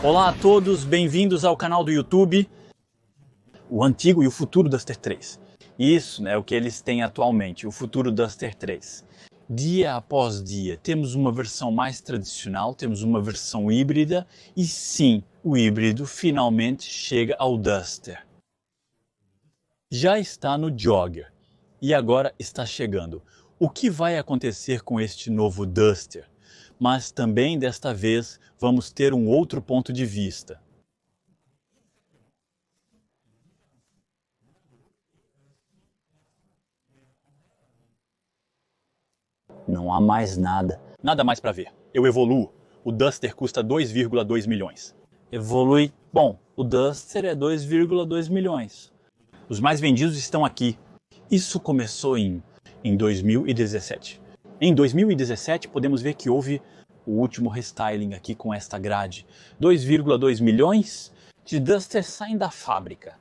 Olá a todos, bem-vindos ao canal do YouTube, o antigo e o futuro Duster 3. Isso é o que eles têm atualmente, o futuro Duster 3. Dia após dia, temos uma versão mais tradicional, temos uma versão híbrida e sim, o híbrido finalmente chega ao Duster. Já está no Jogger e agora está chegando. O que vai acontecer com este novo Duster? Mas também desta vez vamos ter um outro ponto de vista. Não há mais nada. Nada mais para ver. Eu evoluo. O Duster custa 2,2 milhões. Evolui. Bom, o Duster é 2,2 milhões. Os mais vendidos estão aqui. Isso começou em 2017. Em 2017 podemos ver que houve o último restyling aqui com esta grade. 2,2 milhões de Dusters saem da fábrica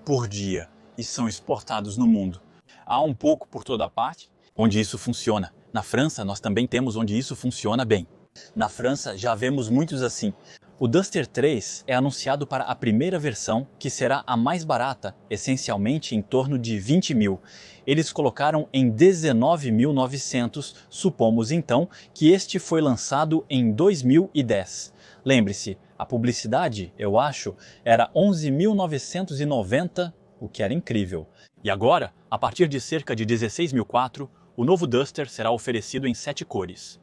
por dia e são exportados no mundo. Há um pouco por toda parte onde isso funciona. Na França nós também temos onde isso funciona bem. Na França já vemos muitos assim. O Duster 3 é anunciado para a primeira versão, que será a mais barata, essencialmente em torno de 20 mil. Eles colocaram em 19.900, supomos então que este foi lançado em 2010. Lembre-se, a publicidade, eu acho, era 11.990, o que era incrível. E agora, a partir de cerca de 16.004, o novo Duster será oferecido em 7 cores.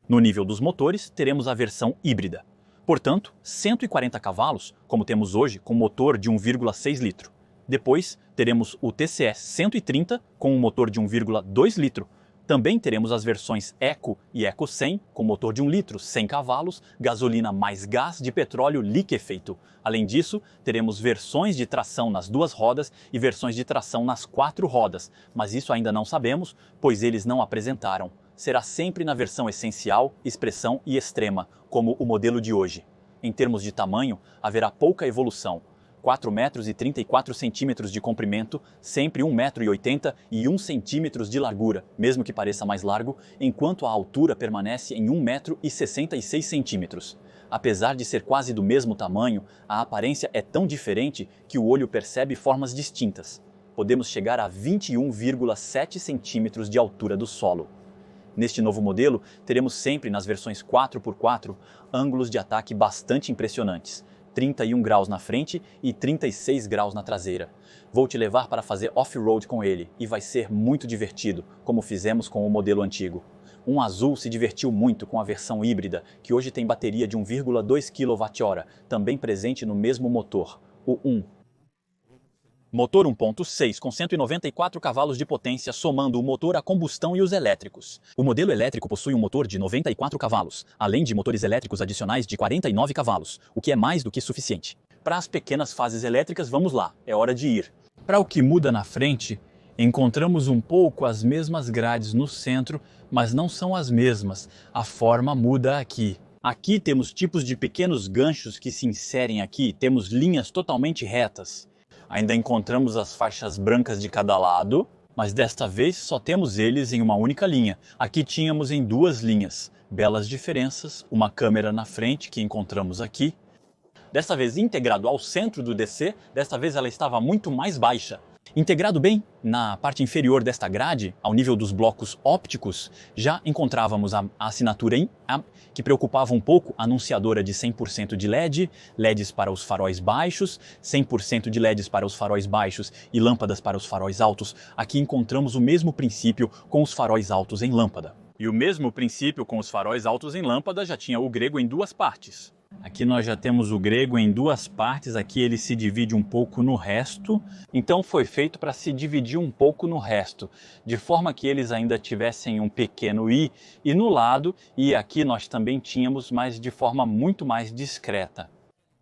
No nível dos motores, teremos a versão híbrida. Portanto, 140 cavalos, como temos hoje, com motor de 1,6 litro. Depois, teremos o TCE 130, com um motor de 1,2 litro. Também teremos as versões Eco e Eco 100, com motor de 1 litro, 100 cavalos, gasolina mais gás de petróleo liquefeito. Além disso, teremos versões de tração nas 2 rodas e versões de tração nas 4 rodas, mas isso ainda não sabemos, pois eles não apresentaram. Será sempre na versão essencial, expressão e extrema, como o modelo de hoje. Em termos de tamanho, haverá pouca evolução. 4 metros e 34 centímetros de comprimento, sempre 1,80 metro e 1 centímetros de largura, mesmo que pareça mais largo, enquanto a altura permanece em 1 metro e 66 centímetros. Apesar de ser quase do mesmo tamanho, a aparência é tão diferente que o olho percebe formas distintas. Podemos chegar a 21,7 centímetros de altura do solo. Neste novo modelo, teremos sempre nas versões 4x4 ângulos de ataque bastante impressionantes, 31 graus na frente e 36 graus na traseira. Vou te levar para fazer off-road com ele e vai ser muito divertido, como fizemos com o modelo antigo. Um Azul se divertiu muito com a versão híbrida, que hoje tem bateria de 1,2 kWh, também presente no mesmo motor, o 1. Motor 1.6 com 194 cavalos de potência, somando o motor a combustão e os elétricos. O modelo elétrico possui um motor de 94 cavalos, além de motores elétricos adicionais de 49 cavalos, o que é mais do que suficiente. Para as pequenas fases elétricas, vamos lá, é hora de ir. Para o que muda na frente, encontramos um pouco as mesmas grades no centro, mas não são as mesmas. A forma muda aqui. Aqui temos tipos de pequenos ganchos que se inserem aqui, temos linhas totalmente retas. Ainda encontramos as faixas brancas de cada lado, mas desta vez só temos eles em uma única linha. Aqui tínhamos em 2 linhas. Belas diferenças, uma câmera na frente que encontramos aqui. Desta vez integrado ao centro do DC, desta vez ela estava muito mais baixa. Integrado bem na parte inferior desta grade, ao nível dos blocos ópticos, já encontrávamos a assinatura em A, que preocupava um pouco a anunciadora de 100% de LED, LEDs para os faróis baixos, 100% de LEDs para os faróis baixos e lâmpadas para os faróis altos. Aqui encontramos o mesmo princípio com os faróis altos em lâmpada. E o mesmo princípio com os faróis altos em lâmpada já tinha o grego em 2 partes. Aqui nós já temos o grego em 2 partes, aqui ele se divide um pouco no resto. Então foi feito para se dividir um pouco no resto, de forma que eles ainda tivessem um pequeno i e no lado, e aqui nós também tínhamos, mas de forma muito mais discreta.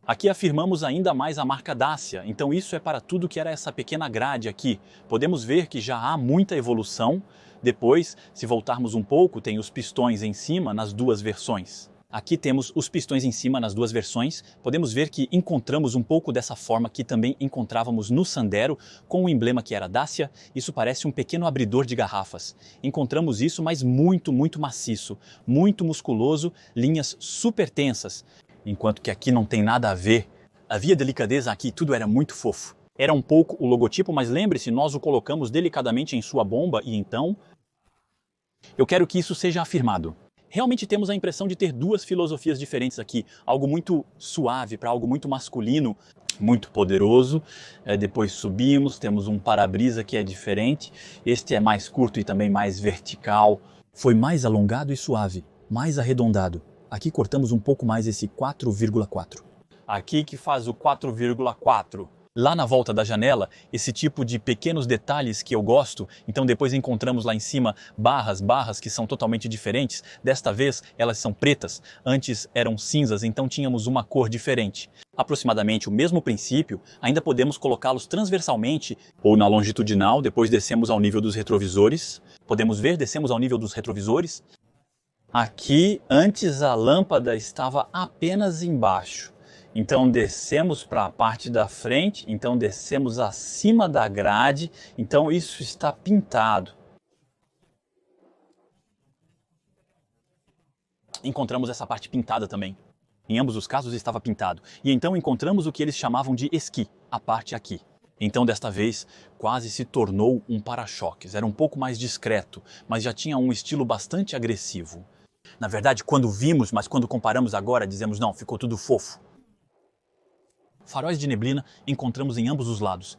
Aqui afirmamos ainda mais a marca Dacia, então isso é para tudo que era essa pequena grade aqui. Podemos ver que já há muita evolução. Depois, se voltarmos um pouco, tem os pistões em cima nas 2 versões. Aqui temos os pistões em cima nas duas versões. Podemos ver que encontramos um pouco dessa forma que também encontrávamos no Sandero, com o emblema que era Dacia. Isso parece um pequeno abridor de garrafas. Encontramos isso, mas muito maciço, muito musculoso, linhas super tensas. Enquanto que aqui não tem nada a ver. Havia delicadeza aqui, tudo era muito fofo. Era um pouco o logotipo, mas lembre-se, nós o colocamos delicadamente em sua bomba e então... Eu quero que isso seja afirmado. Realmente temos a impressão de ter duas filosofias diferentes aqui. Algo muito suave para algo muito masculino, muito poderoso. Depois subimos, temos um para-brisa que é diferente. Este é mais curto e também mais vertical. Foi mais alongado e suave, mais arredondado. Aqui cortamos um pouco mais esse 4,4. Aqui que faz o 4,4. Lá na volta da janela, esse tipo de pequenos detalhes que eu gosto, então depois encontramos lá em cima barras que são totalmente diferentes. Desta vez elas são pretas, antes eram cinzas, então tínhamos uma cor diferente. Aproximadamente o mesmo princípio, ainda podemos colocá-los transversalmente ou na longitudinal, depois descemos ao nível dos retrovisores. Podemos ver, descemos ao nível dos retrovisores. Aqui, antes a lâmpada estava apenas embaixo. Então descemos para a parte da frente, então descemos acima da grade, então isso está pintado. Encontramos essa parte pintada também. Em ambos os casos estava pintado. E então encontramos o que eles chamavam de esqui, a parte aqui. Então desta vez quase se tornou um para-choques. Era um pouco mais discreto, mas já tinha um estilo bastante agressivo. Na verdade, quando vimos, mas quando comparamos agora, dizemos não, ficou tudo fofo. Faróis de neblina encontramos em ambos os lados.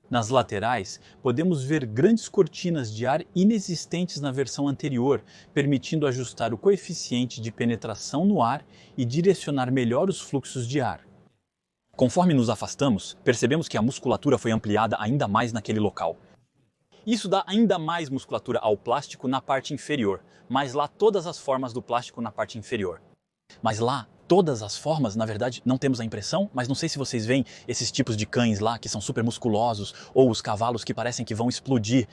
Nas laterais, podemos ver grandes cortinas de ar inexistentes na versão anterior, permitindo ajustar o coeficiente de penetração no ar e direcionar melhor os fluxos de ar. Conforme nos afastamos, percebemos que a musculatura foi ampliada ainda mais naquele local. Isso dá ainda mais musculatura ao plástico na parte inferior, mas lá todas as formas do plástico na parte inferior. Mas lá, todas as formas, na verdade, não temos a impressão, mas não sei se vocês veem esses tipos de cães lá que são super musculosos, ou os cavalos que parecem que vão explodir.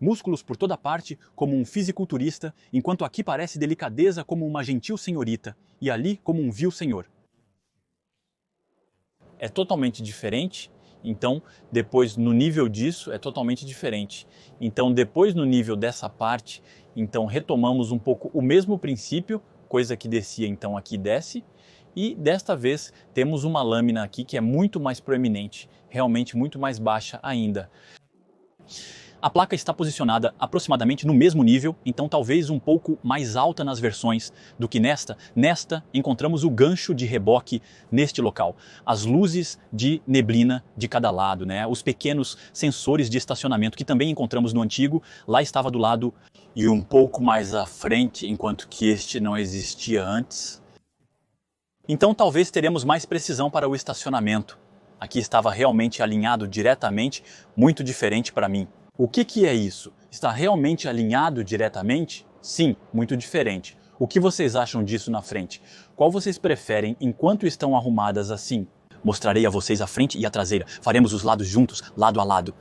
Músculos por toda parte, como um fisiculturista, enquanto aqui parece delicadeza como uma gentil senhorita, e ali como um vil senhor. É totalmente diferente, então depois no nível disso é totalmente diferente. Então depois no nível dessa parte, então retomamos um pouco o mesmo princípio, coisa que descia, então aqui desce, e desta vez temos uma lâmina aqui que é muito mais proeminente, realmente muito mais baixa ainda. A placa está posicionada aproximadamente no mesmo nível, então talvez um pouco mais alta nas versões do que nesta. Nesta encontramos o gancho de reboque neste local, as luzes de neblina de cada lado, né? Os pequenos sensores de estacionamento que também encontramos no antigo, lá estava do lado e um pouco mais à frente, enquanto que este não existia antes. Então talvez teremos mais precisão para o estacionamento. Aqui estava realmente alinhado diretamente, muito diferente para mim. O que é isso? Está realmente alinhado diretamente? Sim, muito diferente. O que vocês acham disso na frente? Qual vocês preferem enquanto estão arrumadas assim? Mostrarei a vocês a frente e a traseira. Faremos os lados juntos, lado a lado.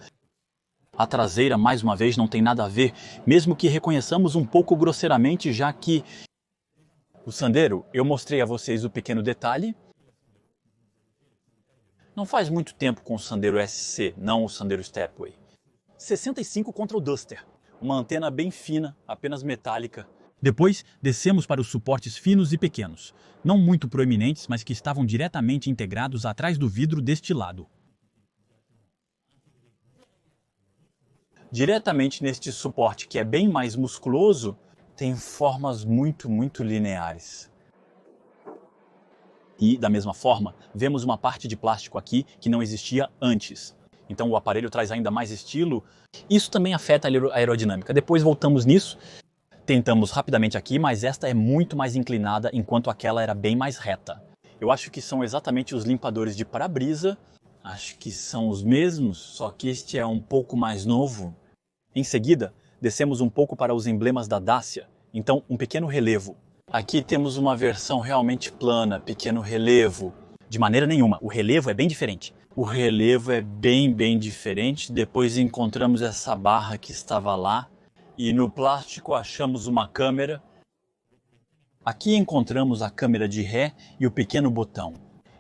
A traseira, mais uma vez, não tem nada a ver, mesmo que reconheçamos um pouco grosseiramente, já que... O Sandero, eu mostrei a vocês o pequeno detalhe. Não faz muito tempo com o Sandero SC, não o Sandero Stepway. 65 contra o Duster, uma antena bem fina, apenas metálica. Depois, descemos para os suportes finos e pequenos, não muito proeminentes, mas que estavam diretamente integrados atrás do vidro deste lado. Diretamente neste suporte, que é bem mais musculoso, tem formas muito lineares. E, da mesma forma, vemos uma parte de plástico aqui que não existia antes. Então o aparelho traz ainda mais estilo. Isso também afeta a aerodinâmica. Depois voltamos nisso. Tentamos rapidamente aqui, mas esta é muito mais inclinada, enquanto aquela era bem mais reta. Eu acho que são exatamente os limpadores de para-brisa. Acho que são os mesmos, só que este é um pouco mais novo. Em seguida, descemos um pouco para os emblemas da Dacia. Então, um pequeno relevo. Aqui temos uma versão realmente plana, pequeno relevo. De maneira nenhuma, o relevo é bem diferente. O relevo é bem diferente. Depois encontramos essa barra que estava lá. E no plástico achamos uma câmera. Aqui encontramos a câmera de ré e o pequeno botão.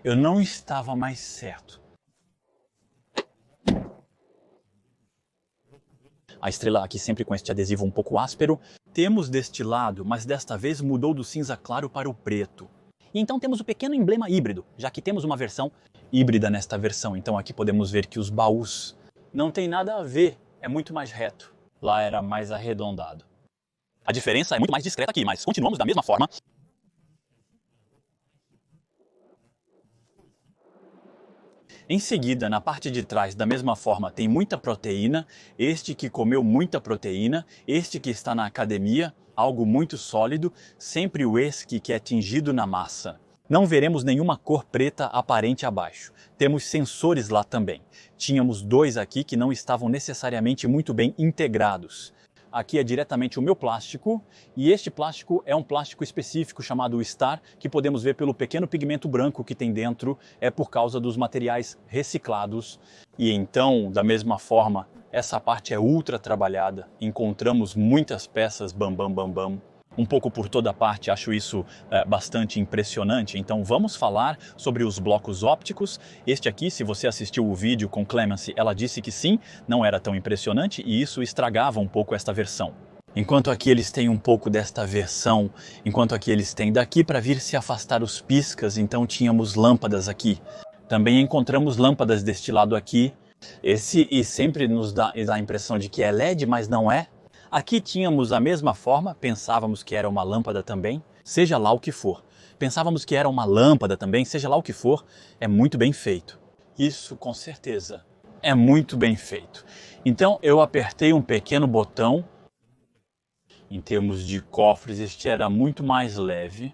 Eu não estava mais certo. A estrela aqui sempre com este adesivo um pouco áspero. Temos deste lado, mas desta vez mudou do cinza claro para o preto. E então temos o pequeno emblema híbrido, já que temos uma versão híbrida nesta versão. Então aqui podemos ver que os baús não tem nada a ver, é muito mais reto. Lá era mais arredondado. A diferença é muito mais discreta aqui, mas continuamos da mesma forma. Em seguida, na parte de trás, da mesma forma, tem muita proteína. Este que comeu muita proteína, este que está na academia, algo muito sólido, sempre o esqui que é tingido na massa. Não veremos nenhuma cor preta aparente abaixo. Temos sensores lá também. Tínhamos dois aqui que não estavam necessariamente muito bem integrados. Aqui é diretamente o meu plástico, e este plástico é um plástico específico chamado Star, que podemos ver pelo pequeno pigmento branco que tem dentro, é por causa dos materiais reciclados. E então, da mesma forma, essa parte é ultra trabalhada, encontramos muitas peças bam bam bam bam, um pouco por toda parte. Acho isso bastante impressionante. Então vamos falar sobre os blocos ópticos. Este aqui, se você assistiu o vídeo com Clemency, ela disse que sim, não era tão impressionante e isso estragava um pouco esta versão. Enquanto aqui eles têm um pouco desta versão, enquanto aqui eles têm daqui para vir se afastar os piscas, então tínhamos lâmpadas aqui. Também encontramos lâmpadas deste lado aqui. Esse e sempre nos dá a impressão de que é LED, mas não é. Aqui tínhamos a mesma forma, pensávamos que era uma lâmpada também, seja lá o que for. Pensávamos que era uma lâmpada também, seja lá o que for, é muito bem feito. Isso com certeza é muito bem feito. Então eu apertei um pequeno botão. Em termos de cofres, este era muito mais leve.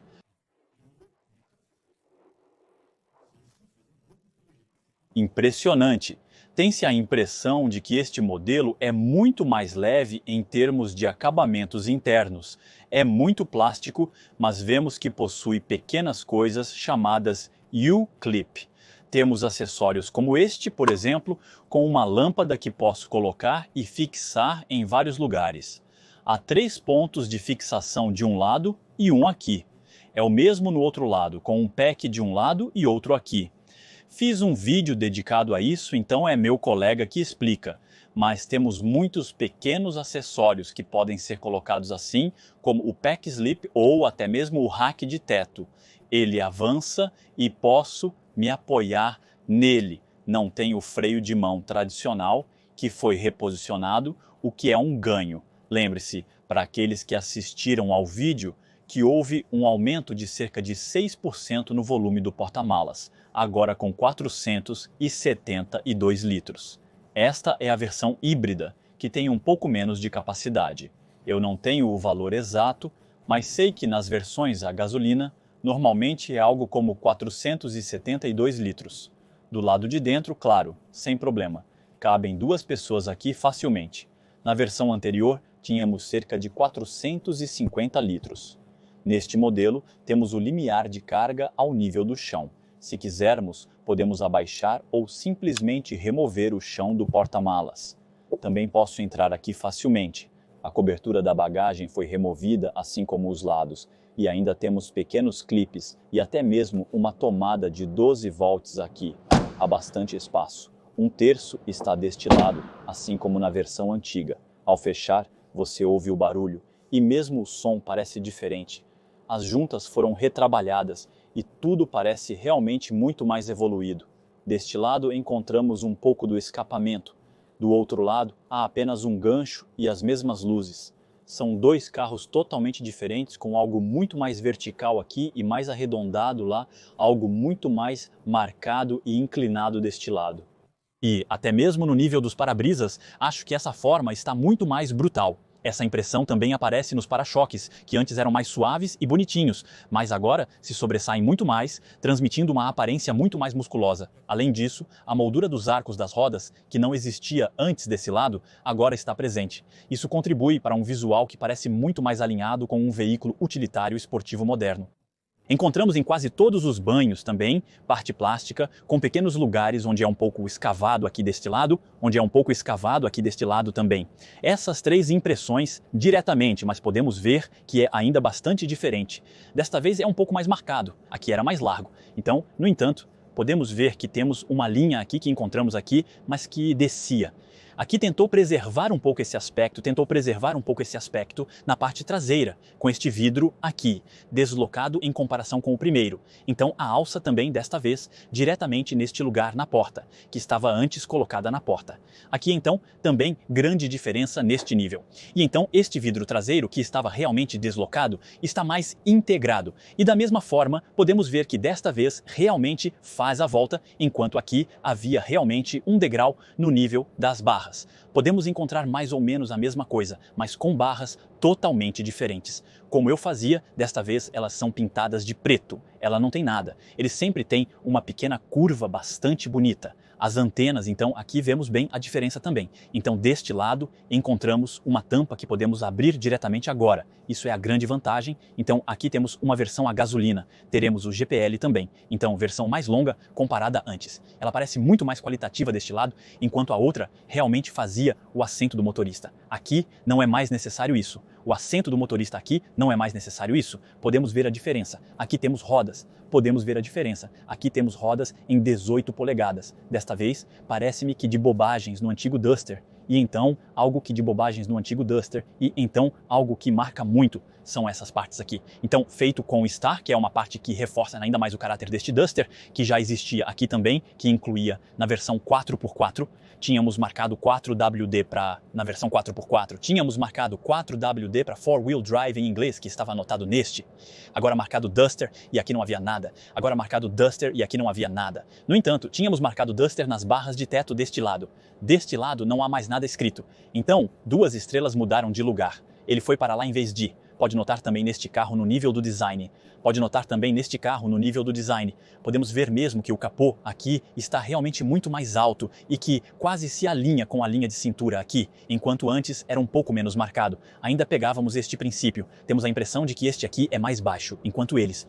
Impressionante! Tem-se a impressão de que este modelo é muito mais leve em termos de acabamentos internos. É muito plástico, mas vemos que possui pequenas coisas chamadas U-Clip. Temos acessórios como este, por exemplo, com uma lâmpada que posso colocar e fixar em vários lugares. Há 3 pontos de fixação de um lado e um aqui. É o mesmo no outro lado, com um pack de um lado e outro aqui. Fiz um vídeo dedicado a isso, então é meu colega que explica, mas temos muitos pequenos acessórios que podem ser colocados assim, como o pack slip ou até mesmo o rack de teto. Ele avança e posso me apoiar nele. Não tem o freio de mão tradicional, que foi reposicionado, o que é um ganho. Lembre-se, para aqueles que assistiram ao vídeo, que houve um aumento de cerca de 6% no volume do porta-malas, agora com 472 litros. Esta é a versão híbrida, que tem um pouco menos de capacidade. Eu não tenho o valor exato, mas sei que nas versões a gasolina, normalmente é algo como 472 litros. Do lado de dentro, claro, sem problema, cabem 2 pessoas aqui facilmente. Na versão anterior, tínhamos cerca de 450 litros. Neste modelo, temos o limiar de carga ao nível do chão. Se quisermos, podemos abaixar ou simplesmente remover o chão do porta-malas. Também posso entrar aqui facilmente. A cobertura da bagagem foi removida, assim como os lados, e ainda temos pequenos clipes e até mesmo uma tomada de 12 volts aqui. Há bastante espaço. 1/3 está deste lado, assim como na versão antiga. Ao fechar, você ouve o barulho e mesmo o som parece diferente. As juntas foram retrabalhadas e tudo parece realmente muito mais evoluído. Deste lado encontramos um pouco do escapamento. Do outro lado há apenas um gancho e as mesmas luzes. São 2 carros totalmente diferentes, com algo muito mais vertical aqui e mais arredondado lá, algo muito mais marcado e inclinado deste lado. E, até mesmo no nível dos para-brisas, acho que essa forma está muito mais brutal. Essa impressão também aparece nos para-choques, que antes eram mais suaves e bonitinhos, mas agora se sobressaem muito mais, transmitindo uma aparência muito mais musculosa. Além disso, a moldura dos arcos das rodas, que não existia antes desse lado, agora está presente. Isso contribui para um visual que parece muito mais alinhado com um veículo utilitário esportivo moderno. Encontramos em quase todos os banhos também parte plástica, com pequenos lugares onde é um pouco escavado aqui deste lado, onde é um pouco escavado aqui deste lado também. Essas 3 impressões diretamente, mas podemos ver que é ainda bastante diferente. Desta vez é um pouco mais marcado, aqui era mais largo. Então, no entanto, podemos ver que temos uma linha aqui que encontramos aqui, mas que descia. Aqui tentou preservar um pouco esse aspecto, na parte traseira, com este vidro aqui, deslocado em comparação com o primeiro. Então a alça também, desta vez, diretamente neste lugar na porta, que estava antes colocada na porta. Aqui então, também grande diferença neste nível. E então este vidro traseiro, que estava realmente deslocado, está mais integrado. E da mesma forma, podemos ver que desta vez realmente faz a volta, enquanto aqui havia realmente um degrau no nível das barras. Podemos encontrar mais ou menos a mesma coisa, mas com barras totalmente diferentes. Como eu fazia, desta vez elas são pintadas de preto. Ela não tem nada. Ele sempre tem uma pequena curva bastante bonita. As antenas, então, aqui vemos bem a diferença também. Então, deste lado, encontramos uma tampa que podemos abrir diretamente agora. Isso é a grande vantagem. Então, aqui temos uma versão a gasolina. Teremos o GPL também. Então, versão mais longa comparada antes. Ela parece muito mais qualitativa deste lado, enquanto a outra realmente fazia o assento do motorista. Aqui não é mais necessário isso. O assento do motorista aqui não é mais necessário isso. Podemos ver a diferença. Aqui temos rodas. Podemos ver a diferença. Aqui temos rodas em 18 polegadas. Desta vez, parece-me que de bobagens no antigo Duster. E então, algo que de bobagens no antigo Duster. E então, algo que marca muito são essas partes aqui. Então, feito com Star, que é uma parte que reforça ainda mais o caráter deste Duster, que já existia aqui também, que incluía na versão 4x4. Tínhamos marcado 4WD na versão 4x4. Tínhamos marcado 4WD para 4-wheel drive em inglês, que estava anotado neste. Agora marcado Duster e aqui não havia nada. Agora marcado Duster e aqui não havia nada. No entanto, tínhamos marcado Duster nas barras de teto deste lado. Deste lado não há mais nada escrito. Então, 2 estrelas mudaram de lugar. Ele foi para lá em vez de. Pode notar também neste carro no nível do design. Podemos ver mesmo que o capô aqui está realmente muito mais alto e que quase se alinha com a linha de cintura aqui, enquanto antes era um pouco menos marcado. Ainda pegávamos este princípio. Temos a impressão de que este aqui é mais baixo, enquanto eles.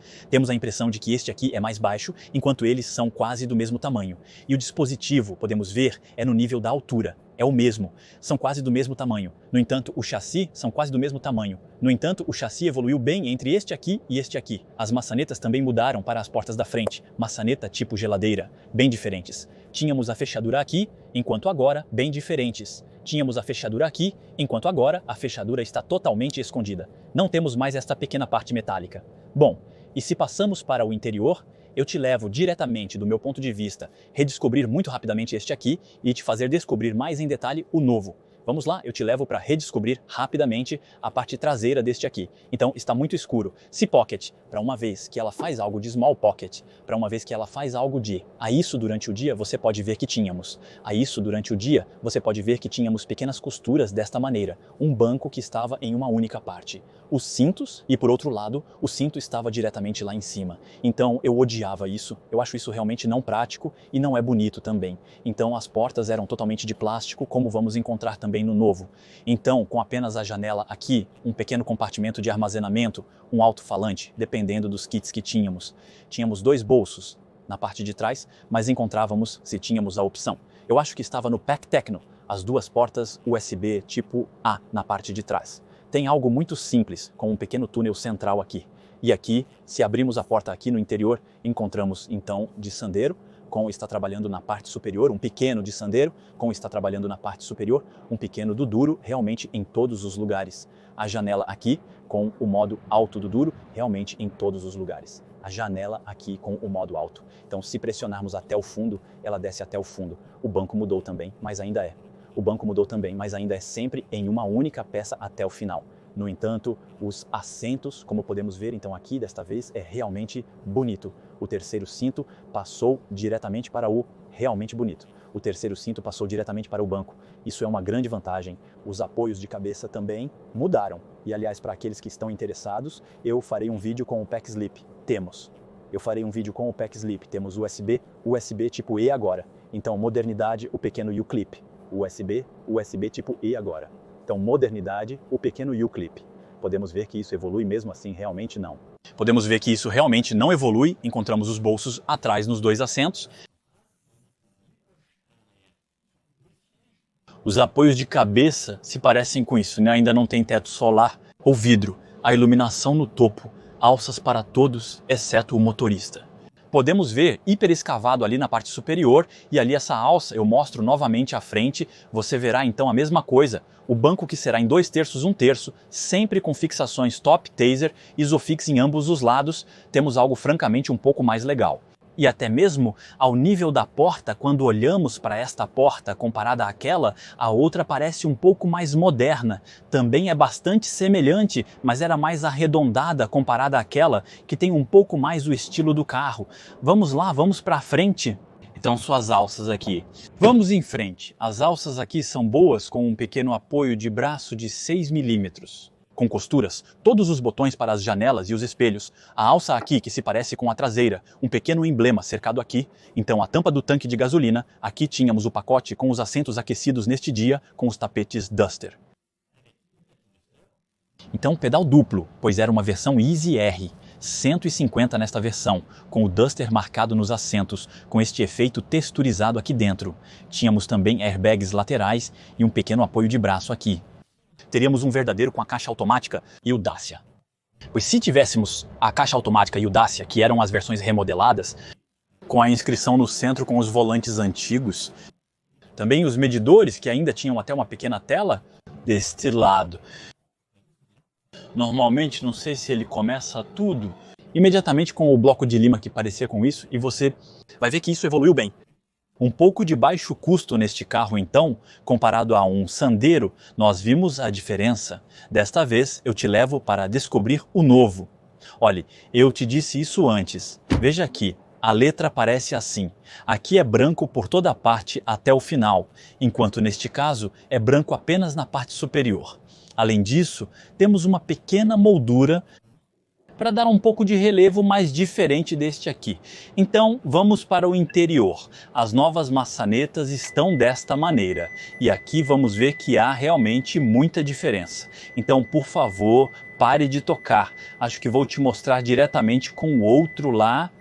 São quase do mesmo tamanho. E o dispositivo, podemos ver, é no nível da altura. É o mesmo, são quase do mesmo tamanho. No entanto, o chassi são quase do mesmo tamanho. No entanto, o chassi evoluiu bem entre este aqui e este aqui. As maçanetas também mudaram para as portas da frente. Maçaneta tipo geladeira, bem diferentes. Tínhamos a fechadura aqui, enquanto agora, bem diferentes. Tínhamos a fechadura aqui, enquanto agora a fechadura está totalmente escondida. Não temos mais esta pequena parte metálica. Bom, e se passamos para o interior, eu te levo diretamente, do meu ponto de vista, redescobrir muito rapidamente este aqui e te fazer descobrir mais em detalhe o novo. Vamos lá, eu te levo para redescobrir rapidamente a parte traseira deste aqui. Então está muito escuro. Se Pocket, para uma vez que ela faz algo de Small Pocket, para uma vez que ela faz algo de a isso durante o dia, você pode ver que tínhamos. A isso durante o dia, você pode ver que tínhamos pequenas costuras desta maneira. Um banco que estava em uma única parte. Os cintos, e por outro lado, o cinto estava diretamente lá em cima. Então eu odiava isso. Eu acho isso realmente não prático e não é bonito também. Então as portas eram totalmente de plástico, como vamos encontrar também no novo. Então, com apenas a janela aqui, um pequeno compartimento de armazenamento, um alto-falante, dependendo dos kits que tínhamos. Tínhamos 2 bolsos na parte de trás, mas encontrávamos se tínhamos a opção. Eu acho que estava no Pack Techno, as 2 portas USB tipo A na parte de trás. Tem algo muito simples, com um pequeno túnel central aqui. E aqui, se abrimos a porta aqui no interior, encontramos então de sandeiro, com está trabalhando na parte superior, um pequeno de sandeiro, com está trabalhando na parte superior, um pequeno do duro, realmente em todos os lugares. A janela aqui, com o modo alto do duro, realmente em todos os lugares. A janela aqui com o modo alto. Então, se pressionarmos até o fundo, ela desce até o fundo. O banco mudou também, mas ainda é. Sempre em uma única peça até o final. No entanto, os assentos, como podemos ver então aqui, desta vez, é realmente bonito. O terceiro cinto passou diretamente para o realmente bonito. O terceiro cinto passou diretamente para o banco. Isso é uma grande vantagem. Os apoios de cabeça também mudaram. E aliás, para aqueles que estão interessados, eu farei um vídeo com o Pack Sleep. Temos USB tipo E agora. Então, modernidade, o pequeno U-Clip. USB tipo E agora. Então, modernidade, o pequeno U-Clip. Podemos ver que isso evolui mesmo assim? Realmente não. Podemos ver que isso realmente não evolui, encontramos os bolsos atrás nos dois assentos. Os apoios de cabeça se parecem com isso, né? Ainda não tem teto solar ou vidro. A iluminação no topo, alças para todos, exceto o motorista. Podemos ver hiperescavado ali na parte superior e ali essa alça eu mostro novamente à frente. Você verá então a mesma coisa. O banco que será em 2/3, 1/3, sempre com fixações top taser, Isofix em ambos os lados. Temos algo francamente um pouco mais legal. E até mesmo ao nível da porta, quando olhamos para esta porta comparada àquela, a outra parece um pouco mais moderna. Também é bastante semelhante, mas era mais arredondada comparada àquela, que tem um pouco mais o estilo do carro. Vamos lá, vamos para frente. Então suas alças aqui. Vamos em frente. As alças aqui são boas com um pequeno apoio de braço de 6 milímetros. Com costuras, todos os botões para as janelas e os espelhos, a alça aqui que se parece com a traseira, um pequeno emblema cercado aqui, então a tampa do tanque de gasolina, aqui tínhamos o pacote com os assentos aquecidos neste dia com os tapetes Duster. Então pedal duplo, pois era uma versão Easy R, 150 nesta versão, com o Duster marcado nos assentos, com este efeito texturizado aqui dentro. Tínhamos também airbags laterais e um pequeno apoio de braço aqui. Teríamos um verdadeiro com a caixa automática e o Dacia. Pois se tivéssemos a caixa automática e o Dacia, que eram as versões remodeladas, com a inscrição no centro com os volantes antigos, também os medidores, que ainda tinham até uma pequena tela, deste lado. Normalmente, não sei se ele começa tudo imediatamente com o bloco de lima que parecia com isso, e você vai ver que isso evoluiu bem. Um pouco de baixo custo neste carro então, comparado a um Sandero, nós vimos a diferença. Desta vez eu te levo para descobrir o novo. Olhe, eu te disse isso antes. Veja aqui, a letra aparece assim. Aqui é branco por toda a parte até o final, enquanto neste caso é branco apenas na parte superior. Além disso, temos uma pequena moldura para dar um pouco de relevo mais diferente deste aqui. Então vamos para o interior. As novas maçanetas estão desta maneira e aqui vamos ver que há realmente muita diferença. Então por favor, pare de tocar. Acho que vou te mostrar diretamente com o outro lá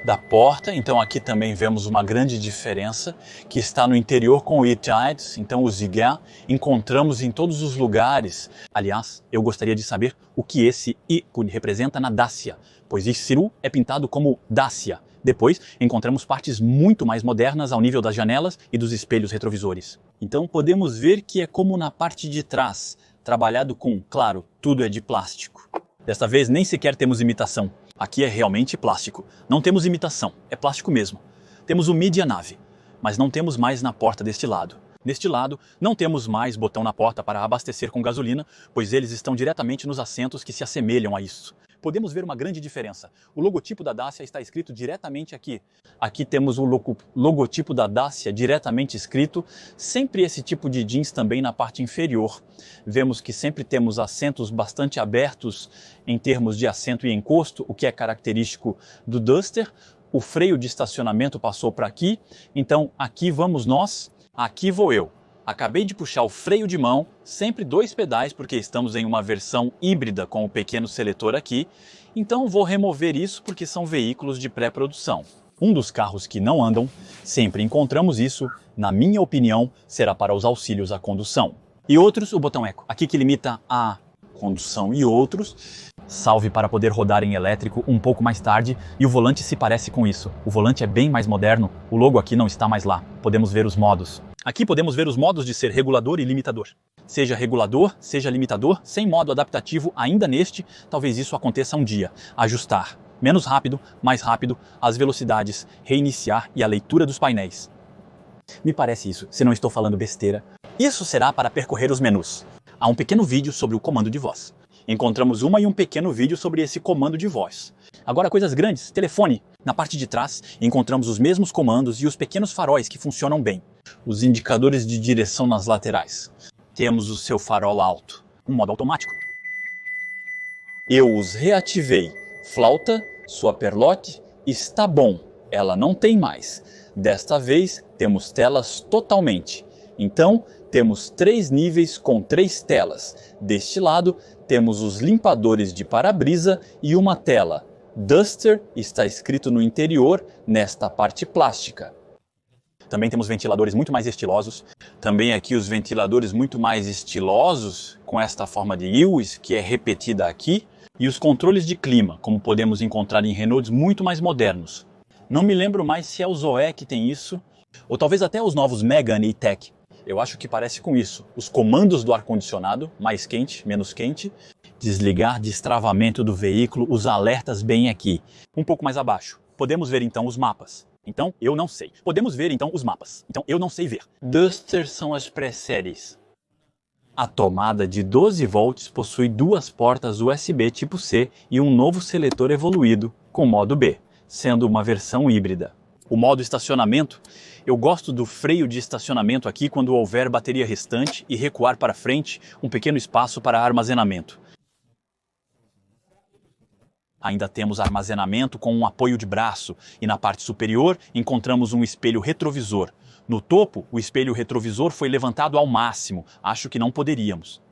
da porta. Então aqui também vemos uma grande diferença que está no interior com o E-Tides, então o Ziegler encontramos em todos os lugares. Aliás, eu gostaria de saber o que esse ícone representa na Dacia, pois Isiru é pintado como Dacia. Depois encontramos partes muito mais modernas ao nível das janelas e dos espelhos retrovisores. Então podemos ver que é como na parte de trás, trabalhado com, claro, tudo é de plástico. Desta vez nem sequer temos imitação. Aqui é realmente plástico. Não temos imitação, é plástico mesmo. Temos o Media Nave, mas não temos mais na porta deste lado. Neste lado, não temos mais botão na porta para abastecer com gasolina, pois eles estão diretamente nos assentos que se assemelham a isso. Podemos ver uma grande diferença. O logotipo da Dacia está escrito diretamente aqui. Aqui temos o logotipo da Dacia diretamente escrito. Sempre esse tipo de jeans também na parte inferior. Vemos que sempre temos assentos bastante abertos em termos de assento e encosto, o que é característico do Duster. O freio de estacionamento passou para aqui. Então aqui vamos nós, aqui vou eu. Acabei de puxar o freio de mão, sempre 2 pedais porque estamos em uma versão híbrida com o pequeno seletor aqui, então vou remover isso porque são veículos de pré-produção. Um dos carros que não andam, sempre encontramos isso, na minha opinião, será para os auxílios à condução. E outros, o botão Eco, aqui que limita a condução e outros, salve para poder rodar em elétrico um pouco mais tarde, e o volante se parece com isso. O volante é bem mais moderno, o logo aqui não está mais lá, podemos ver os modos. Aqui podemos ver os modos de ser regulador e limitador. Seja regulador, seja limitador, sem modo adaptativo ainda neste, talvez isso aconteça um dia. Ajustar, menos rápido, mais rápido, as velocidades, reiniciar e a leitura dos painéis. Me parece isso, se não estou falando besteira. Isso será para percorrer os menus. Há um pequeno vídeo sobre o comando de voz. Encontramos uma e um pequeno vídeo sobre esse comando de voz. Agora coisas grandes, telefone. Na parte de trás encontramos os mesmos comandos e os pequenos faróis que funcionam bem. Os indicadores de direção nas laterais. Temos o seu farol alto, um modo automático. Eu os reativei. Flauta, sua perlote, está bom, ela não tem mais. Desta vez temos telas totalmente. Então, temos 3 níveis com 3 telas. Deste lado, temos os limpadores de para-brisa e uma tela. Duster está escrito no interior, nesta parte plástica. Também temos ventiladores muito mais estilosos. Também aqui os ventiladores muito mais estilosos, com esta forma de U, que é repetida aqui. E os controles de clima, como podemos encontrar em Renaults muito mais modernos. Não me lembro mais se é o Zoe que tem isso, ou talvez até os novos Megane e Tech. Eu acho que parece com isso. Os comandos do ar-condicionado, mais quente, menos quente. Desligar destravamento do veículo, os alertas bem aqui. Um pouco mais abaixo. Podemos ver então os mapas. Então, eu não sei. Podemos ver então os mapas. Então, eu não sei ver. Duster são as pré-séries. A tomada de 12 volts possui 2 portas USB tipo C e um novo seletor evoluído, com modo B, sendo uma versão híbrida. O modo estacionamento, eu gosto do freio de estacionamento aqui quando houver bateria restante e recuar para frente um pequeno espaço para armazenamento. Ainda temos armazenamento com um apoio de braço e na parte superior encontramos um espelho retrovisor. No topo, o espelho retrovisor foi levantado ao máximo, acho que não poderíamos.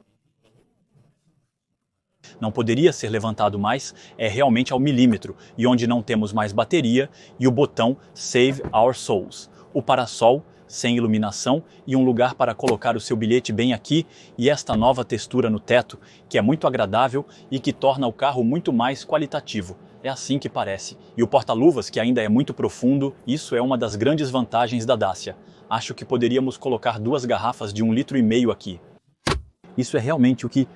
Não poderia ser levantado mais, é realmente ao milímetro, e onde não temos mais bateria, e o botão Save Our Souls. O parasol, sem iluminação, e um lugar para colocar o seu bilhete bem aqui, e esta nova textura no teto, que é muito agradável e que torna o carro muito mais qualitativo. É assim que parece. E o porta-luvas, que ainda é muito profundo, isso é uma das grandes vantagens da Dacia. Acho que poderíamos colocar 2 garrafas de 1,5 litro aqui. Isso é realmente o que...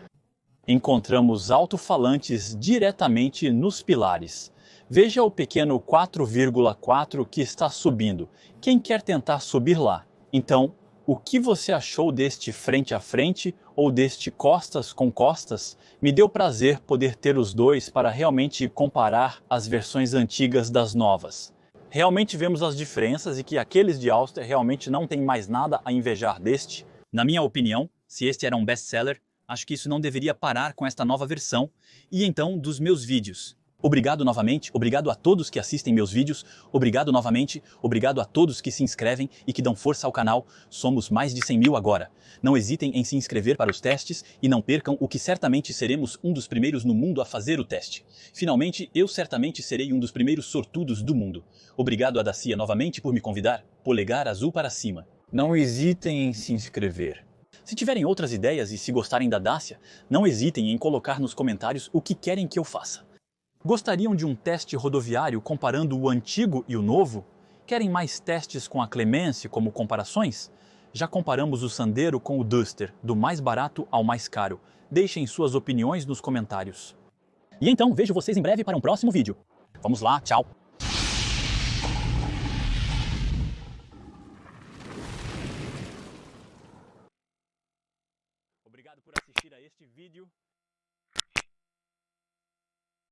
Encontramos alto-falantes diretamente nos pilares. Veja o pequeno 4,4 que está subindo. Quem quer tentar subir lá? Então, o que você achou deste frente a frente ou deste costas com costas? Me deu prazer poder ter os dois para realmente comparar as versões antigas das novas. Realmente vemos as diferenças e que aqueles de Auster realmente não têm mais nada a invejar deste. Na minha opinião, se este era um best-seller, acho que isso não deveria parar com esta nova versão e então dos meus vídeos. Obrigado novamente, obrigado a todos que assistem meus vídeos, obrigado novamente, obrigado a todos que se inscrevem e que dão força ao canal. Somos mais de 100 mil agora. Não hesitem em se inscrever para os testes e não percam o que certamente seremos um dos primeiros no mundo a fazer o teste. Finalmente, eu certamente serei um dos primeiros sortudos do mundo. Obrigado a Dacia novamente por me convidar. Polegar azul para cima. Não hesitem em se inscrever. Se tiverem outras ideias e se gostarem da Dacia, não hesitem em colocar nos comentários o que querem que eu faça. Gostariam de um teste rodoviário comparando o antigo e o novo? Querem mais testes com a Clemence como comparações? Já comparamos o Sandero com o Duster, do mais barato ao mais caro. Deixem suas opiniões nos comentários. E então, vejo vocês em breve para um próximo vídeo. Vamos lá, tchau! Obrigado por assistir a este vídeo.